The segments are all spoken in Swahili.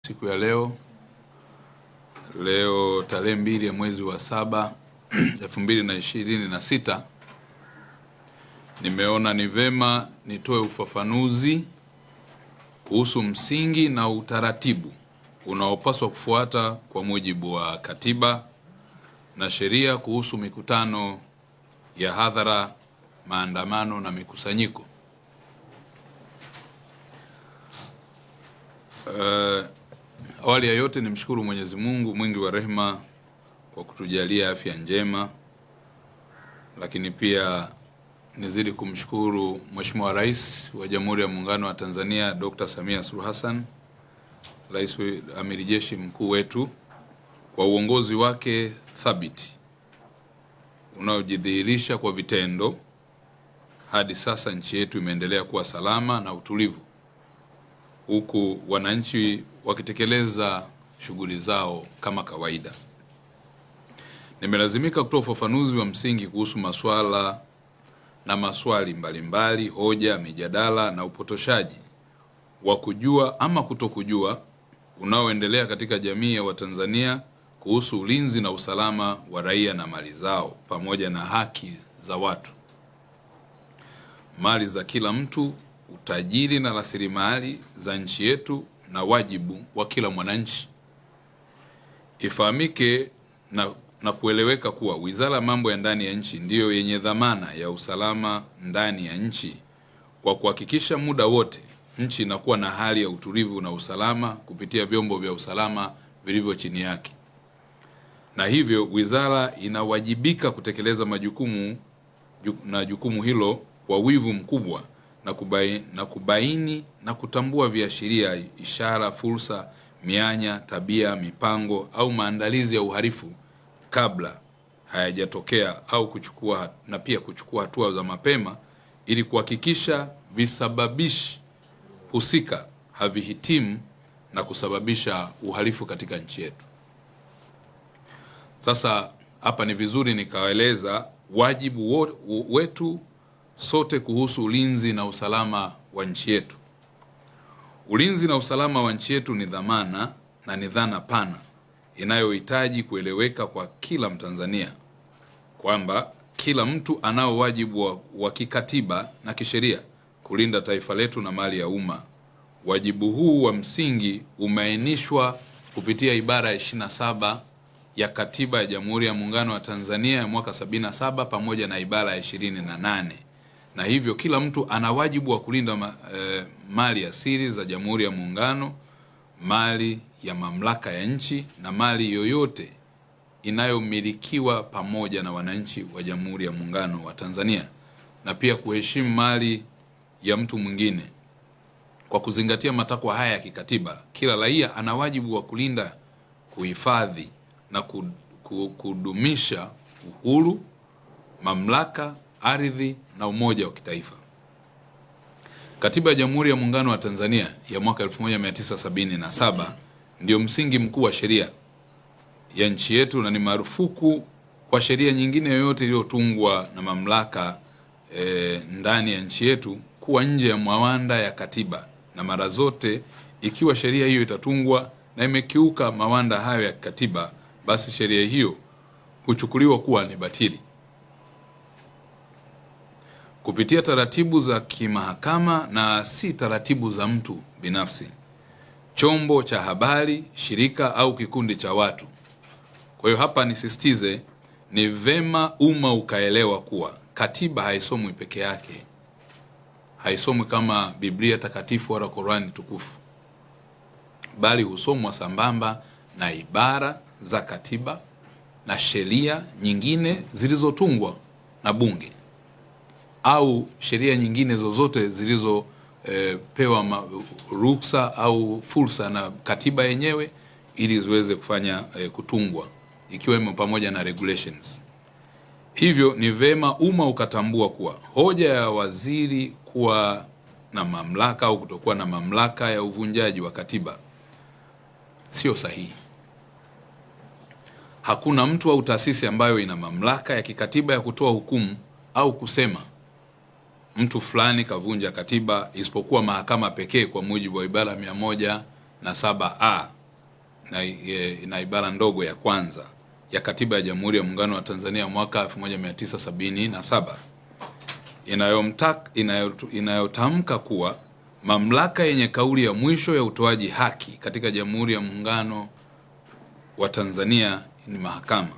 siku ya leo tarehe 2 ya mwezi wa 7 2026, nimeona ni vema nitoe ufafanuzi kuhusu msingi na utaratibu unaopaswa kufuata kwa mujibu wa katiba na sheria kuhusu mikutano ya hadhara, maandamano na mikusanyiko. Awali ya yote nimshukuru Mwenyezi Mungu mwingi wa rehema kwa kutujalia afya njema, lakini pia nizidi kumshukuru Mheshimiwa Rais wa Jamhuri ya Muungano wa Tanzania Dr. Samia Suluhu Hassan, Rais Amiri Jeshi Mkuu wetu, kwa uongozi wake thabiti unaojidhihirisha kwa vitendo. Hadi sasa nchi yetu imeendelea kuwa salama na utulivu, huku wananchi wakitekeleza shughuli zao kama kawaida. Nimelazimika kutoa ufafanuzi wa msingi kuhusu masuala na maswali mbalimbali, hoja, mijadala na upotoshaji wa kujua ama kutokujua unaoendelea katika jamii ya Watanzania kuhusu ulinzi na usalama wa raia na mali zao, pamoja na haki za watu, mali za kila mtu, utajiri na rasilimali za nchi yetu na wajibu wa kila mwananchi. Ifahamike na kueleweka kuwa Wizara ya Mambo ya Ndani ya Nchi ndiyo yenye dhamana ya usalama ndani ya nchi, kwa kuhakikisha muda wote nchi inakuwa na hali ya utulivu na usalama kupitia vyombo vya usalama vilivyo chini yake. Na hivyo wizara inawajibika kutekeleza jukumu hilo kwa wivu mkubwa na kubaini na kutambua viashiria, ishara, fursa, mianya, tabia, mipango au maandalizi ya uhalifu kabla hayajatokea, au kuchukua hatua za mapema ili kuhakikisha visababishi husika havihitimu na kusababisha uhalifu katika nchi yetu. Sasa hapa ni vizuri nikaeleza wajibu wetu sote kuhusu ulinzi na usalama wa nchi yetu. Ulinzi na usalama wa nchi yetu ni dhamana na ni dhana pana inayohitaji kueleweka kwa kila Mtanzania, kwamba kila mtu anao wajibu wa kikatiba na kisheria kulinda taifa letu na mali ya umma. Wajibu huu wa msingi umeainishwa kupitia ibara ya 27 ya Katiba ya Jamhuri ya Muungano wa Tanzania ya mwaka 77 pamoja na ibara ya 28. Na hivyo kila mtu ana wajibu wa kulinda mali asili za Jamhuri ya Muungano, mali ya mamlaka ya nchi na mali yoyote inayomilikiwa pamoja na wananchi wa Jamhuri ya Muungano wa Tanzania, na pia kuheshimu mali ya mtu mwingine. Kwa kuzingatia matakwa haya ya kikatiba, kila raia ana wajibu wa kulinda, kuhifadhi na kudumisha uhuru, mamlaka, ardhi na umoja wa kitaifa. Katiba ya Jamhuri ya Muungano wa Tanzania ya mwaka 1977 ndio msingi mkuu wa sheria ya nchi yetu, na ni marufuku kwa sheria nyingine yoyote iliyotungwa na mamlaka ndani ya nchi yetu kuwa nje ya mawanda ya katiba, na mara zote ikiwa sheria hiyo itatungwa na imekiuka mawanda hayo ya katiba, basi sheria hiyo huchukuliwa kuwa ni batili. Kupitia taratibu za kimahakama na si taratibu za mtu binafsi, chombo cha habari, shirika au kikundi cha watu. Kwa hiyo hapa nisisitize, ni vema umma ukaelewa kuwa katiba haisomwi peke yake. Haisomwi kama Biblia takatifu wala Qur'ani tukufu, bali husomwa sambamba na ibara za katiba na sheria nyingine zilizotungwa na bunge au sheria nyingine zozote zilizopewa ruksa au fursa na katiba yenyewe ili ziweze kufanya kutungwa, ikiwemo pamoja na regulations. Hivyo ni vema umma ukatambua kuwa hoja ya waziri kuwa na mamlaka au kutokuwa na mamlaka ya uvunjaji wa katiba sio sahihi. Hakuna mtu au taasisi ambayo ina mamlaka ya kikatiba ya kutoa hukumu au kusema mtu fulani kavunja katiba, isipokuwa mahakama pekee kwa mujibu wa ibara 107A na ibara ndogo ya kwanza ya Katiba ya Jamhuri ya Muungano wa Tanzania mwaka 1977 inayotamka kuwa mamlaka yenye kauli ya mwisho ya utoaji haki katika Jamhuri ya Muungano wa Tanzania ni mahakama.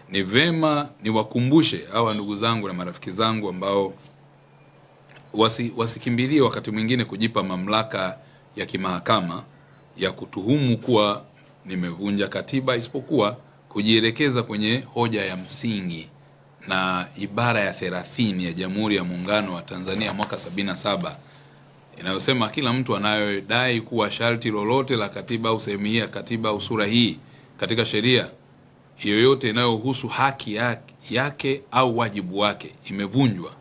Ni vema niwakumbushe hawa ndugu zangu na marafiki zangu ambao wasikimbilie wakati mwingine kujipa mamlaka ya kimahakama ya kutuhumu kuwa nimevunja katiba, isipokuwa kujielekeza kwenye hoja ya msingi na ibara ya 30 ya Jamhuri ya Muungano wa Tanzania mwaka 77 inayosema kila mtu anayodai kuwa sharti lolote la katiba au sehemu hii ya katiba au sura hii katika sheria yoyote inayohusu haki yake au wajibu wake imevunjwa,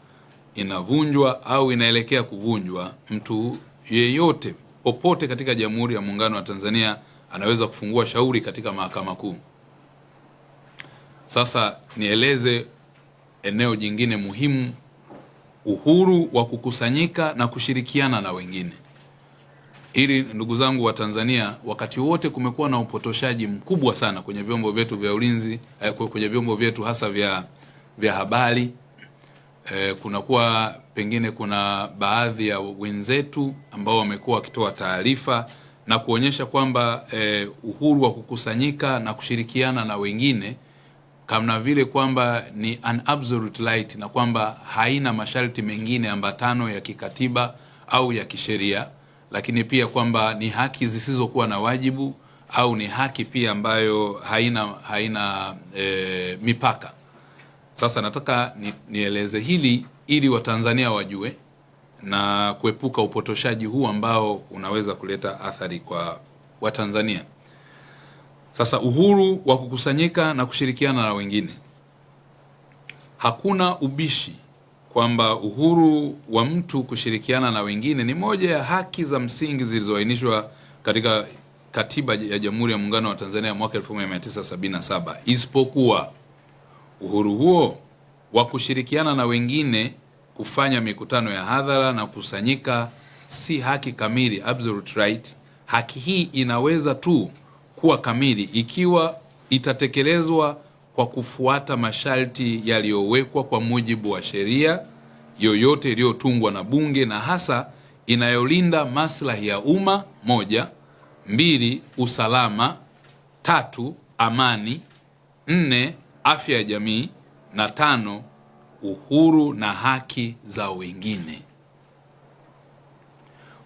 inavunjwa au inaelekea kuvunjwa, mtu yeyote popote katika Jamhuri ya Muungano wa Tanzania anaweza kufungua shauri katika Mahakama Kuu. Sasa nieleze eneo jingine muhimu: uhuru wa kukusanyika na kushirikiana na wengine. Ili ndugu zangu wa Tanzania, wakati wote kumekuwa na upotoshaji mkubwa sana kwenye vyombo vyetu vya ulinzi, kwenye vyombo vyetu hasa vya habari. Pengine kuna baadhi ya wenzetu ambao wamekuwa wakitoa taarifa na kuonyesha kwamba uhuru wa kukusanyika na kushirikiana na wengine kama vile kwamba ni an absolute right na kwamba haina masharti mengine ambatano ya kikatiba au ya kisheria, lakini pia kwamba ni haki zisizokuwa na wajibu au ni haki pia ambayo haina mipaka. Sasa nataka nieleze hili ili Watanzania wajue na kuepuka upotoshaji huu ambao unaweza kuleta athari kwa Watanzania. Sasa uhuru wa kukusanyika na kushirikiana na wengine. Hakuna ubishi kwamba uhuru wa mtu kushirikiana na wengine ni moja ya haki za msingi zilizoainishwa katika Katiba ya Jamhuri ya Muungano wa Tanzania mwaka 1977. Isipokuwa uhuru huo wa kushirikiana na wengine kufanya mikutano ya hadhara na kukusanyika si haki kamili, absolute right. Haki hii inaweza tu kuwa kamili ikiwa itatekelezwa kwa kufuata masharti yaliyowekwa kwa mujibu wa sheria yoyote iliyotungwa na Bunge, na hasa inayolinda maslahi ya umma: 1, 2, usalama; 3, amani; 4, afya ya jamii; na 5, uhuru na haki za wengine.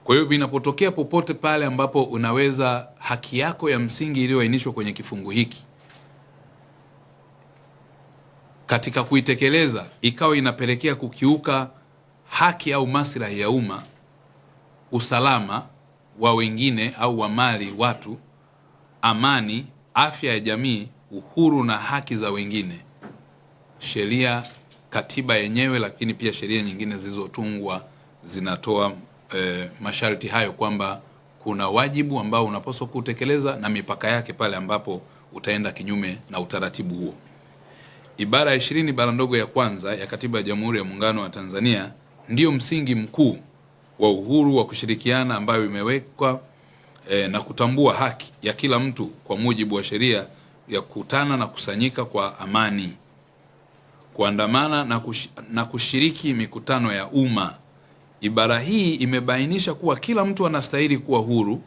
Kwa hiyo vinapotokea popote pale ambapo unaweza haki yako ya msingi iliyoainishwa kwenye kifungu hiki katika kuitekeleza ikawa inapelekea kukiuka haki au maslahi ya umma, usalama wa wengine au wa mali watu, amani, afya ya jamii, uhuru na haki za wengine, sheria, katiba yenyewe, lakini pia sheria nyingine zilizotungwa zinatoa masharti hayo kwamba kuna wajibu ambao unapaswa kutekeleza na mipaka yake pale ambapo utaenda kinyume na utaratibu huo. Ibara ya 20 bara ndogo ya kwanza ya Katiba ya Jamhuri ya Muungano wa Tanzania ndiyo msingi mkuu wa uhuru wa kushirikiana, ambayo imewekwa na kutambua haki ya kila mtu kwa mujibu wa sheria ya kukutana na kusanyika kwa amani, kuandamana na kushiriki mikutano ya umma. Ibara hii imebainisha kuwa kila mtu anastahili kuwa huru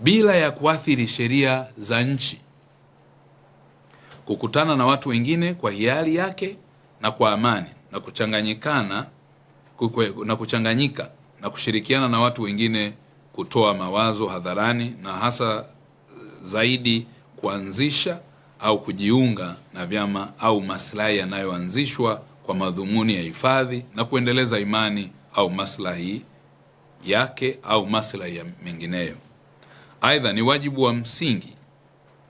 bila ya kuathiri sheria za nchi, kukutana na watu wengine kwa hiari yake na kwa amani, na kuchanganyika na kushirikiana na watu wengine kutoa mawazo hadharani, na hasa zaidi kuanzisha au kujiunga na vyama au maslahi yanayoanzishwa kwa madhumuni ya hifadhi na kuendeleza imani au maslahi yake au maslahi ya mengineyo. Aidha, ni wajibu wa msingi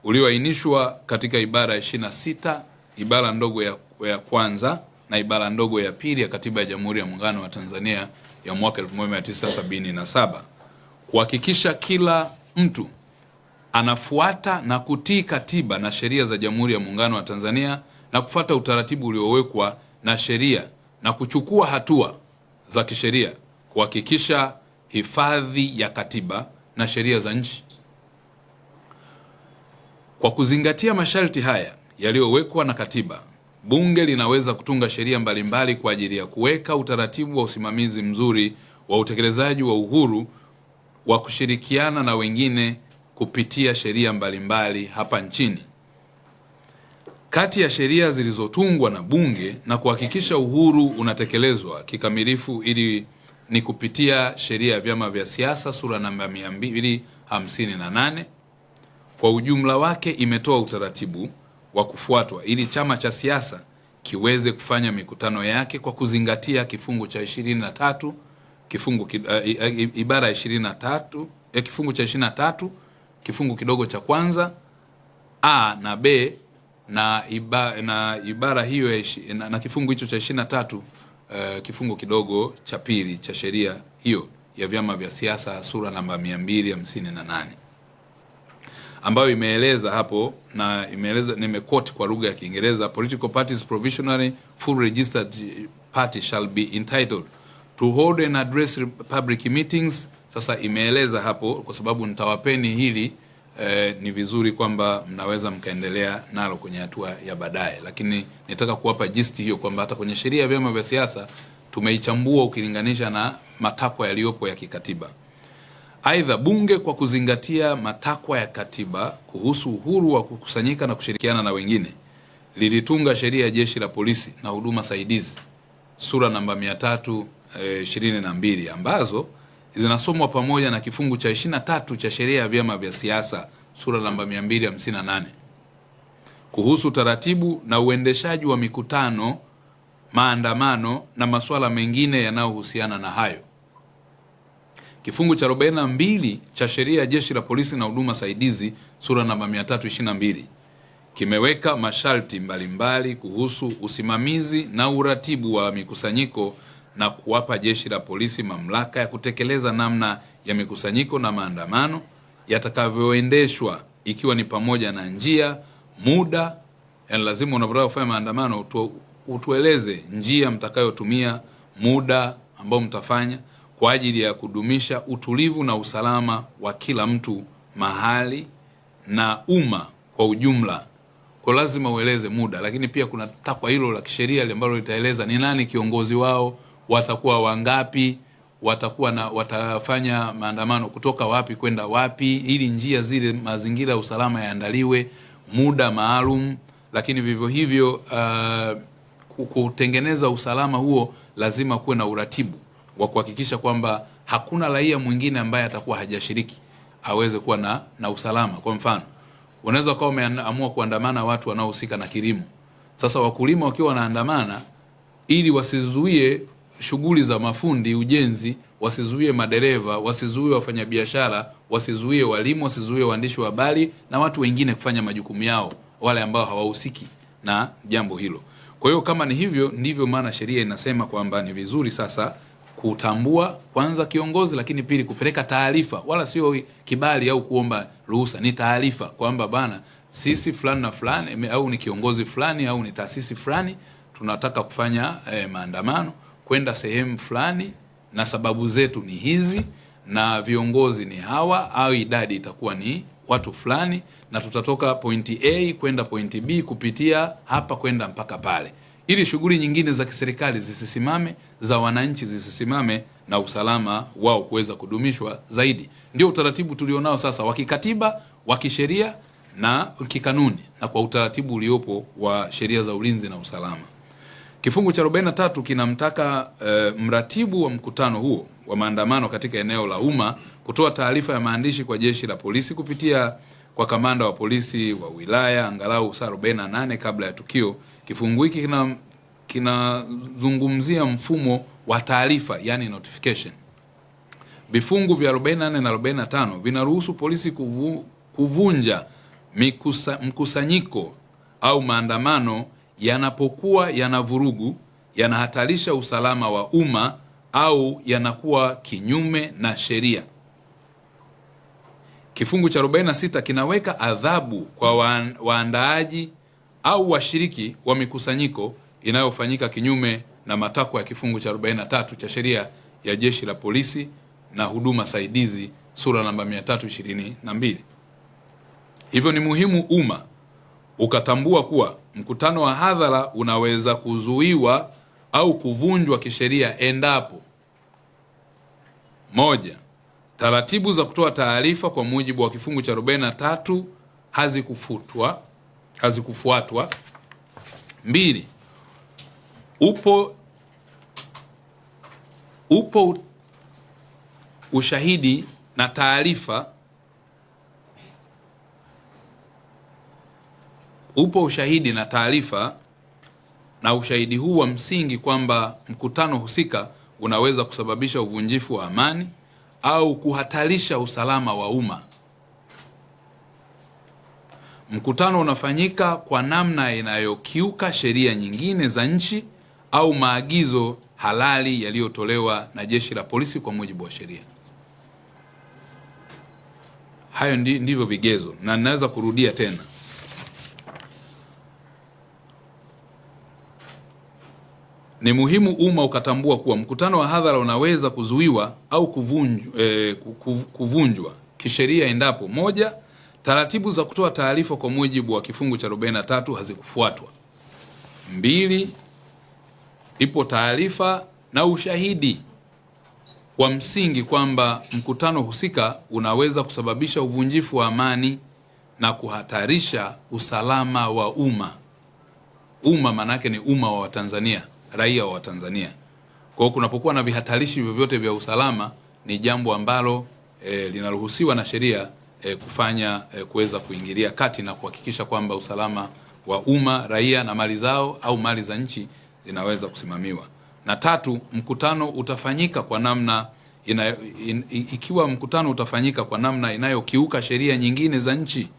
ulioainishwa katika ibara ya 26 ibara ndogo ya kwanza na ibara ndogo ya pili ya Katiba ya Jamhuri ya Muungano wa Tanzania ya mwaka 1977 kuhakikisha kila mtu anafuata na kutii katiba na sheria za Jamhuri ya Muungano wa Tanzania na kufuata utaratibu uliowekwa na sheria na kuchukua hatua za kisheria kuhakikisha hifadhi ya katiba na sheria za nchi. Kwa kuzingatia masharti haya yaliyowekwa na katiba, Bunge linaweza kutunga sheria mbalimbali kwa ajili ya kuweka utaratibu wa usimamizi mzuri wa utekelezaji wa uhuru wa kushirikiana na wengine kupitia sheria mbalimbali hapa nchini. Kati ya sheria zilizotungwa na Bunge na kuhakikisha uhuru unatekelezwa kikamilifu ili ni kupitia sheria ya vyama vya siasa sura namba 258. Kwa ujumla wake imetoa utaratibu wa kufuatwa ili chama cha siasa kiweze kufanya mikutano yake kwa kuzingatia kifungu cha 23 ibara 23 kifungu cha 23 kifungu kidogo cha kwanza a na b na ibara hiyo na kifungu hicho cha 23 kifungu kidogo cha pili cha sheria hiyo ya vyama vya siasa sura namba 258, ambayo imeeleza hapo, na imeeleza, nimequote kwa lugha ya Kiingereza: political parties provisionally full registered party shall be entitled to hold and address public meetings. Sasa imeeleza hapo, kwa sababu nitawapeni hili ni vizuri kwamba mnaweza mkaendelea nalo kwenye hatua ya baadaye, lakini nitaka kuwapa gist hiyo kwamba hata kwenye sheria ya vyama vya siasa tumeichambua ukilinganisha na matakwa yaliyopo ya kikatiba. Aidha, Bunge kwa kuzingatia matakwa ya katiba kuhusu uhuru wa kukusanyika na kushirikiana na wengine lilitunga sheria ya Jeshi la Polisi na huduma saidizi sura namba 322 ambazo zinasomwa pamoja na kifungu cha 23 cha sheria ya vyama vya siasa sura namba 258 kuhusu taratibu na uendeshaji wa mikutano, maandamano na masuala mengine yanayohusiana na hayo. Kifungu cha 42 cha sheria ya Jeshi la Polisi na huduma saidizi sura namba 322 kimeweka masharti mbalimbali kuhusu usimamizi na uratibu wa mikusanyiko na kuwapa Jeshi la Polisi mamlaka ya kutekeleza namna ya mikusanyiko na maandamano yatakavyoendeshwa, ikiwa ni pamoja na njia, muda. Yani lazima unapotaka kufanya maandamano utueleze njia mtakayotumia, muda ambao mtafanya, kwa ajili ya kudumisha utulivu na usalama wa kila mtu mahali na umma kwa ujumla. Kwa lazima ueleze muda, lakini pia kuna takwa hilo la kisheria ambalo litaeleza ni nani kiongozi wao, watakuwa wangapi, watafanya maandamano kutoka wapi kwenda wapi, ili njia zile, mazingira ya usalama yaandaliwe, muda maalum. Lakini vivyo hivyo kutengeneza usalama huo lazima kuwe na uratibu wa kuhakikisha kwamba hakuna raia mwingine ambaye atakuwa hajashiriki aweze kuwa na usalama. Kwa mfano, unaweza kuwa umeamua kuandamana watu wanaohusika na kilimo. Sasa wakulima wakiwa wanaandamana, ili wasizuie shughuli za mafundi ujenzi, wasizuie madereva, wasizuie wafanyabiashara, wasizuie walimu, wasizuie waandishi wa habari na watu wengine kufanya majukumu yao, wale ambao hawahusiki na jambo hilo. Kwa hiyo kama ni hivyo, ndivyo maana sheria inasema kwamba ni vizuri sasa kutambua kwanza kiongozi, lakini pili kupeleka taarifa, wala sio kibali au kuomba ruhusa, ni taarifa kwamba bana, sisi fulani na fulani au ni kiongozi fulani au ni taasisi fulani tunataka kufanya maandamano kwenda sehemu fulani, na sababu zetu ni hizi, na viongozi ni hawa, au idadi itakuwa ni watu fulani, na tutatoka pointi A kwenda pointi B kupitia hapa kwenda mpaka pale, ili shughuli nyingine za kiserikali zisisimame, za wananchi zisisimame, na usalama wao kuweza kudumishwa zaidi. Ndio utaratibu tulionao sasa wa kikatiba, wa kisheria na kikanuni, na kwa utaratibu uliopo wa sheria za ulinzi na usalama. Kifungu cha 43 kinamtaka mratibu wa mkutano huo wa maandamano katika eneo la umma kutoa taarifa ya maandishi kwa Jeshi la Polisi kupitia kwa kamanda wa polisi wa wilaya angalau saa 48 kabla ya tukio. Kifungu hiki kinazungumzia mfumo wa taarifa, yani notification. Vifungu vya 44 na 45 vinaruhusu polisi kuvunja mkusanyiko au maandamano yanapokuwa yana vurugu, yanahatarisha usalama wa umma au yanakuwa kinyume na sheria. Kifungu cha 46 kinaweka adhabu kwa waandaaji au washiriki wa mikusanyiko inayofanyika kinyume na matakwa ya kifungu cha 43 cha sheria ya Jeshi la Polisi na huduma saidizi sura namba 322. Hivyo ni muhimu umma ukatambua kuwa mkutano wa hadhara unaweza kuzuiwa au kuvunjwa kisheria endapo: moja, taratibu za kutoa taarifa kwa mujibu wa kifungu cha 43 hazikufuatwa. Mbili, upo ushahidi na taarifa na ushahidi huu wa msingi kwamba mkutano husika unaweza kusababisha uvunjifu wa amani au kuhatarisha usalama wa umma. Mkutano unafanyika kwa namna inayokiuka sheria nyingine za nchi au maagizo halali yaliyotolewa na Jeshi la Polisi kwa mujibu wa sheria. Hayo ndivyo vigezo, na ninaweza kurudia tena. Ni muhimu umma ukatambua kuwa mkutano wa hadhara unaweza kuzuiwa au kuvunjwa kisheria endapo: moja, taratibu za kutoa taarifa kwa mujibu wa kifungu cha 43 hazikufuatwa. Mbili, ipo taarifa na ushahidi wa msingi kwamba mkutano husika unaweza kusababisha uvunjifu wa amani na kuhatarisha usalama wa umma. Umma manake ni umma wa Watanzania, raia wa Tanzania. Kwa hiyo kunapokuwa na vihatarishi vyovyote vya usalama, ni jambo ambalo linaruhusiwa na sheria kufanya kuweza kuingilia kati na kuhakikisha kwamba usalama wa umma, raia na mali zao au mali za nchi zinaweza kusimamiwa. Na tatu, mkutano utafanyika kwa namna ikiwa mkutano utafanyika kwa namna inayokiuka sheria nyingine za nchi.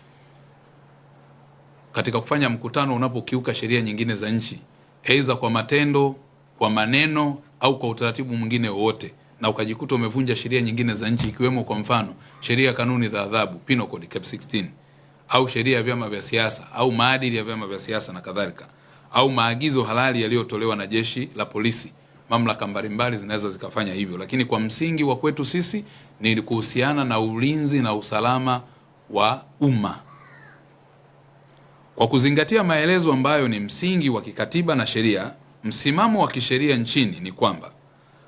Katika kufanya mkutano unapokiuka sheria nyingine za nchi, aidha kwa matendo, kwa maneno au kwa utaratibu mwingine wowote, na ukajikuta umevunja sheria nyingine za nchi, ikiwemo kwa mfano sheria ya kanuni za adhabu Penal Code Cap 16, au sheria ya vyama vya siasa au maadili ya vyama vya siasa na kadhalika, au maagizo halali yaliyotolewa na Jeshi la Polisi, mamlaka mbalimbali zinaweza zikafanya hivyo. Lakini kwa msingi wa kwetu sisi ni kuhusiana na ulinzi na usalama wa umma. Kwa kuzingatia maelezo ambayo ni msingi wa kikatiba na sheria, msimamo wa kisheria nchini ni kwamba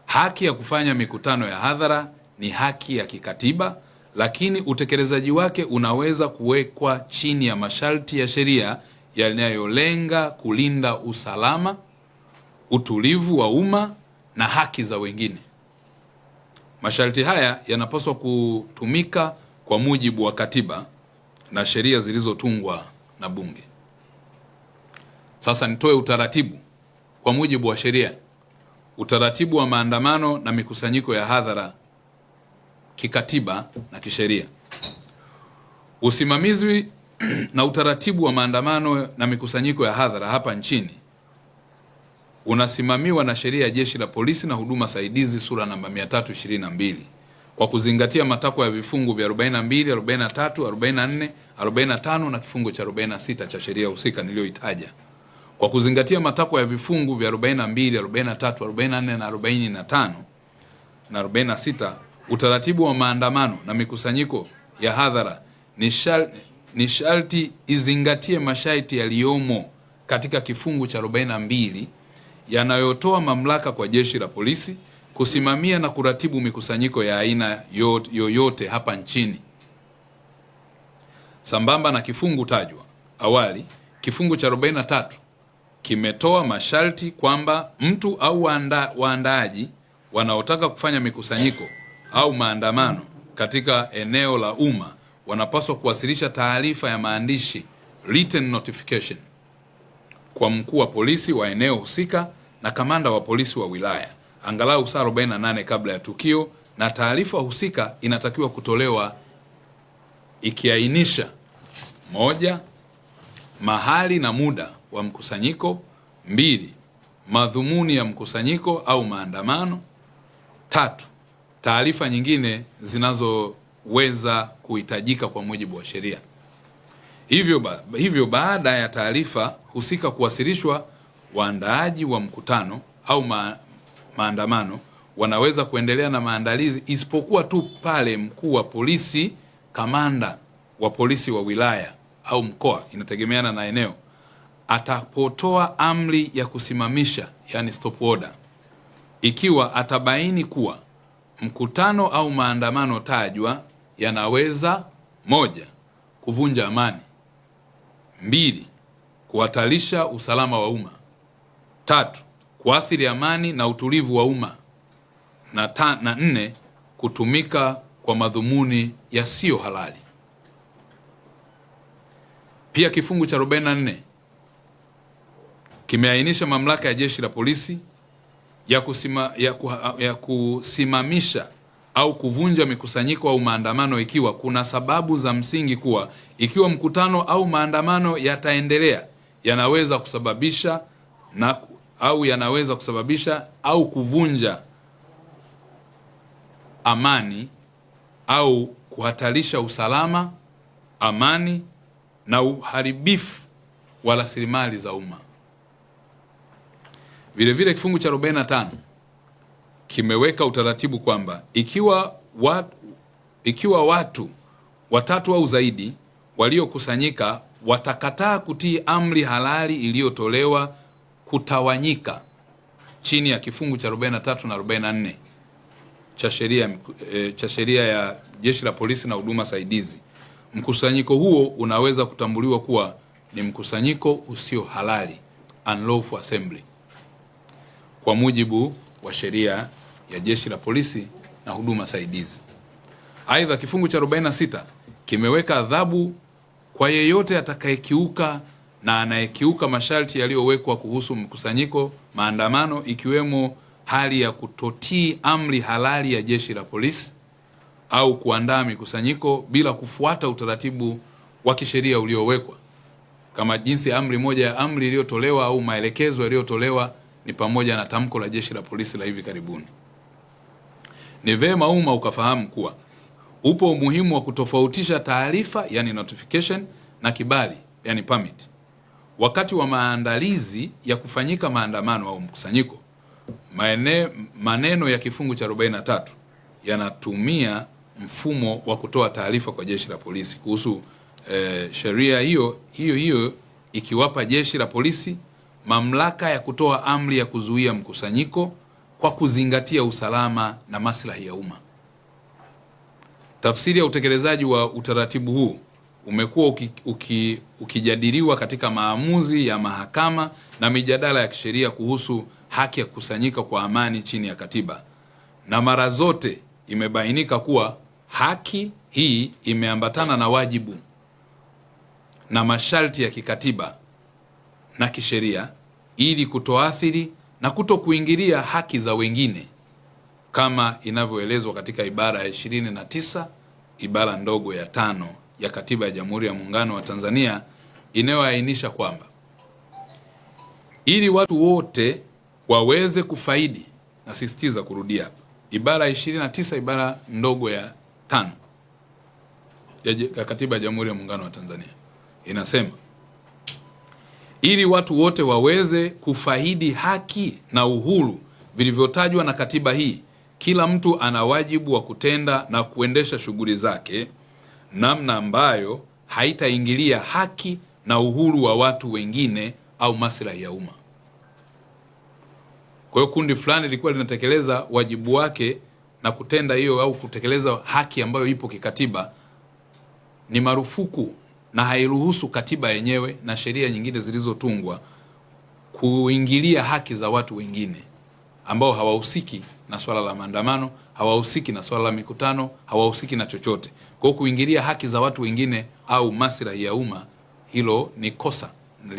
haki ya kufanya mikutano ya hadhara ni haki ya kikatiba, lakini utekelezaji wake unaweza kuwekwa chini ya masharti ya sheria yanayolenga kulinda usalama, utulivu wa umma na haki za wengine. Masharti haya yanapaswa kutumika kwa mujibu wa katiba na sheria zilizotungwa na Bunge. Sasa nitoe utaratibu kwa mujibu wa sheria. Utaratibu wa maandamano na mikusanyiko ya hadhara kikatiba na kisheria. Usimamizi na utaratibu wa maandamano na mikusanyiko ya hadhara hapa nchini unasimamiwa na sheria ya Jeshi la Polisi na huduma saidizi sura namba 322 kwa kuzingatia matakwa ya vifungu vya 42, 43, 44, 45 na kifungu cha 46 cha sheria husika niliyoitaja. Kwa kuzingatia matakwa ya vifungu vya 42, 43, 44 na 45 na 46, utaratibu wa maandamano na mikusanyiko ya hadhara ni sharti izingatie masharti yaliyomo katika kifungu cha 42 yanayotoa mamlaka kwa Jeshi la Polisi kusimamia na kuratibu mikusanyiko ya aina yoyote hapa nchini. Sambamba na kifungu tajwa awali, kifungu cha 43 kimetoa masharti kwamba mtu au waandaaji wanaotaka kufanya mikusanyiko au maandamano katika eneo la umma wanapaswa kuwasilisha taarifa ya maandishi, written notification, kwa mkuu wa polisi wa eneo husika na kamanda wa polisi wa wilaya angalau saa 48 kabla ya tukio, na taarifa husika inatakiwa kutolewa ikiainisha: moja, mahali na muda wa mkusanyiko; mbili, madhumuni ya mkusanyiko au maandamano; tatu, taarifa nyingine zinazoweza kuhitajika kwa mujibu wa sheria. Hivyo baada ya taarifa husika kuwasilishwa, waandaaji wa mkutano au maandamano wanaweza kuendelea na maandalizi, isipokuwa tu pale mkuu wa polisi, kamanda wa polisi wa wilaya au mkoa, inategemeana na eneo, atapotoa amri ya kusimamisha, yani stop order, ikiwa atabaini kuwa mkutano au maandamano tajwa yanaweza: 1, kuvunja amani; 2, kuhatarisha usalama wa umma; 3, kuathiri amani na utulivu wa umma; na 4, kutumika kwa madhumuni yasiyo halali. Pia kifungu cha 44 kimeainisha mamlaka ya jeshi la polisi ya kusimamisha au kuvunja mikusanyiko au maandamano ikiwa kuna sababu za msingi kuwa ikiwa mkutano au maandamano yataendelea yanaweza kusababisha au kuvunja amani au kuhatarisha usalama, amani na uharibifu wa rasilimali za umma. Vile vile kifungu cha 45 kimeweka utaratibu kwamba ikiwa watu watatu au zaidi waliokusanyika watakataa kutii amri halali iliyotolewa kutawanyika chini ya kifungu cha 43 na 44 cha sheria ya Jeshi la Polisi na huduma saidizi, mkusanyiko huo unaweza kutambuliwa kuwa ni mkusanyiko usio halali, unlawful assembly, kwa mujibu wa sheria ya Jeshi la Polisi na huduma saidizi. Aidha, kifungu cha 46 kimeweka adhabu kwa yeyote atakayekiuka na anayekiuka masharti yaliyowekwa kuhusu mkusanyiko, maandamano, ikiwemo hali ya kutotii amri halali ya Jeshi la Polisi au kuandaa mikusanyiko bila kufuata utaratibu wa kisheria uliowekwa, kama jinsi amri moja ya amri iliyotolewa au maelekezo yaliyotolewa ni pamoja na tamko la Jeshi la Polisi la hivi karibuni. Ni vema umma ukafahamu kuwa upo umuhimu wa kutofautisha taarifa, yani notification, na kibali, yani permit. Wakati wa maandalizi ya kufanyika maandamano au mkusanyiko, maneno ya kifungu cha 43 yanatumia mfumo wa kutoa taarifa kwa Jeshi la Polisi kuhusu sheria hiyo ikiwapa Jeshi la Polisi mamlaka ya kutoa amri ya kuzuia mkusanyiko kwa kuzingatia usalama na maslahi ya umma. Tafsiri ya utekelezaji wa utaratibu huu umekuwa ukijadiliwa katika maamuzi ya mahakama na mijadala ya kisheria kuhusu haki ya kukusanyika kwa amani chini ya katiba, na mara zote imebainika kuwa haki hii imeambatana na wajibu na masharti ya kikatiba na kisheria ili kutoathiri na kutokuingilia haki za wengine, kama inavyoelezwa katika ibara ya 29 ibara ndogo ya 5 ya Katiba ya Jamhuri ya Muungano wa Tanzania, inayoainisha kwamba ili watu wote waweze kufaidi, nasisitiza kurudia hapa, ibara 29 ibara ndogo ya 5 ya Katiba ya Jamhuri ya Muungano wa Tanzania inasema, ili watu wote waweze kufaidi haki na uhuru vilivyotajwa na katiba hii, kila mtu ana wajibu wa kutenda na kuendesha shughuli zake namna ambayo haitaingilia haki na uhuru wa watu wengine au maslahi ya umma. Kwa hiyo kundi fulani lilikuwa linatekeleza wajibu wake na kutenda hiyo au kutekeleza haki ambayo ipo kikatiba, ni marufuku na hairuhusu katiba yenyewe na sheria nyingine zilizotungwa kuingilia haki za watu wengine ambao hawahusiki na swala la maandamano, hawahusiki na swala la mikutano, hawahusiki na chochote. Kwa hiyo kuingilia haki za watu wengine au maslahi ya umma, hilo ni kosa,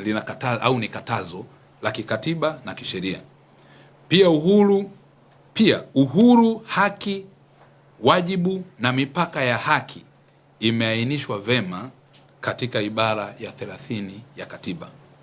linakataza au ni katazo la kikatiba na kisheria. Pia uhuru, haki, wajibu na mipaka ya haki imeainishwa vema katika ibara ya 30 ya katiba.